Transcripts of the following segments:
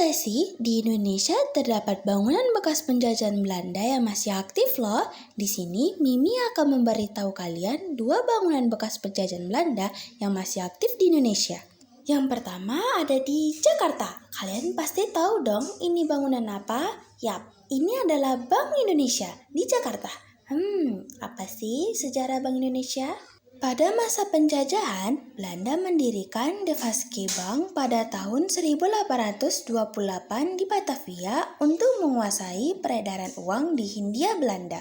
nggak sih, di Indonesia terdapat bangunan bekas penjajahan Belanda yang masih aktif loh. Di sini, Mimi akan memberitahu kalian dua bangunan bekas penjajahan Belanda yang masih aktif di Indonesia. Yang pertama ada di Jakarta. Kalian pasti tahu dong ini bangunan apa? Yap, ini adalah Bank Indonesia di Jakarta. Apa sih sejarah Bank Indonesia? Pada masa penjajahan, Belanda mendirikan De Vaske Bank pada tahun 1828 di Batavia untuk menguasai peredaran uang di Hindia Belanda.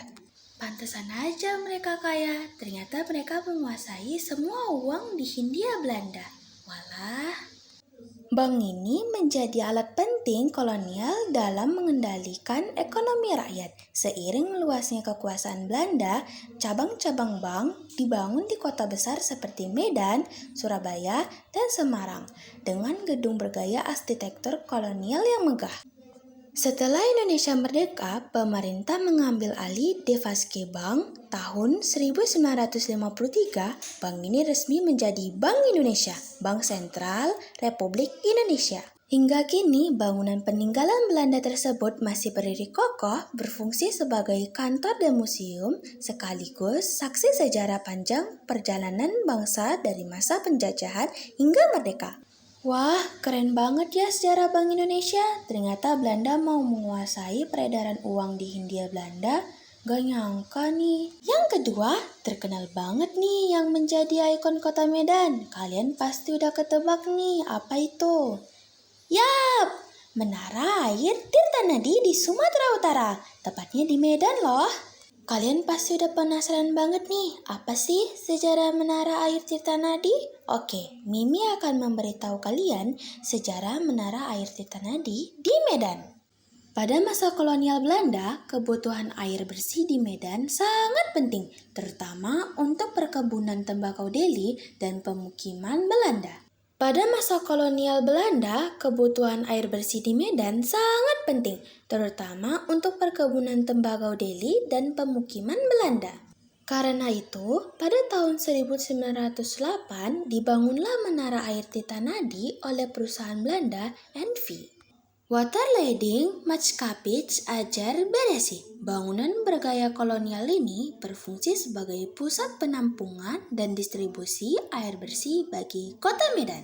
Pantesan aja mereka kaya, ternyata mereka menguasai semua uang di Hindia Belanda. Walah. Bank ini menjadi alat penting kolonial dalam mengendalikan ekonomi rakyat. Seiring meluasnya kekuasaan Belanda, cabang-cabang bank dibangun di kota besar seperti Medan, Surabaya, dan Semarang dengan gedung bergaya arsitektur kolonial yang megah. Setelah Indonesia merdeka, pemerintah mengambil alih De Vaske Bank tahun 1953. Bank ini resmi menjadi Bank Indonesia, Bank Sentral Republik Indonesia. Hingga kini, bangunan peninggalan Belanda tersebut masih berdiri kokoh, berfungsi sebagai kantor dan museum, sekaligus saksi sejarah panjang perjalanan bangsa dari masa penjajahan hingga merdeka. Wah, keren banget ya sejarah Bank Indonesia. Ternyata Belanda mau menguasai peredaran uang di Hindia Belanda. Gak nyangka nih. Yang kedua, terkenal banget nih yang menjadi ikon kota Medan. Kalian pasti udah ketebak nih, apa itu? Yap, Menara Air Tirtanadi di Sumatera Utara. Tepatnya di Medan loh. Kalian pasti udah penasaran banget nih, apa sih sejarah Menara Air Tirtanadi? Oke, Mimi akan memberitahu kalian sejarah Menara Air Tirtanadi di Medan. Pada masa kolonial Belanda, kebutuhan air bersih di Medan sangat penting, terutama untuk perkebunan tembakau Delhi dan pemukiman Belanda. Pada masa kolonial Belanda, kebutuhan air bersih di Medan sangat penting, terutama untuk perkebunan tembakau Delhi dan pemukiman Belanda. Karena itu, pada tahun 1908 dibangunlah Menara Air Tirtanadi oleh perusahaan Belanda NV. Waterleiding Maatschappiij Ajer Bredesi. Bangunan bergaya kolonial ini berfungsi sebagai pusat penampungan dan distribusi air bersih bagi kota Medan.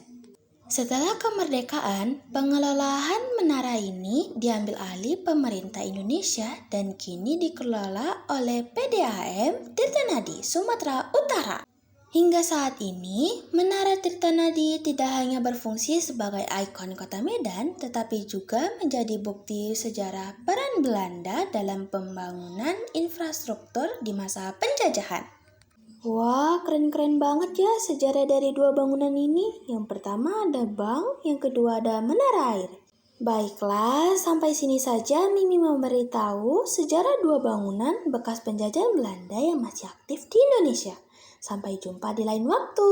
Setelah kemerdekaan, pengelolaan menara ini diambil alih pemerintah Indonesia dan kini dikelola oleh PDAM Tirtanadi, Sumatera Utara. Hingga saat ini, Menara Tirtanadi tidak hanya berfungsi sebagai ikon kota Medan, tetapi juga menjadi bukti sejarah peran Belanda dalam pembangunan infrastruktur di masa penjajahan. Wah, keren-keren banget ya sejarah dari dua bangunan ini. Yang pertama ada bank, yang kedua ada menara air. Baiklah, sampai sini saja Mimi memberitahu sejarah dua bangunan bekas penjajahan Belanda yang masih aktif di Indonesia. Sampai jumpa di lain waktu.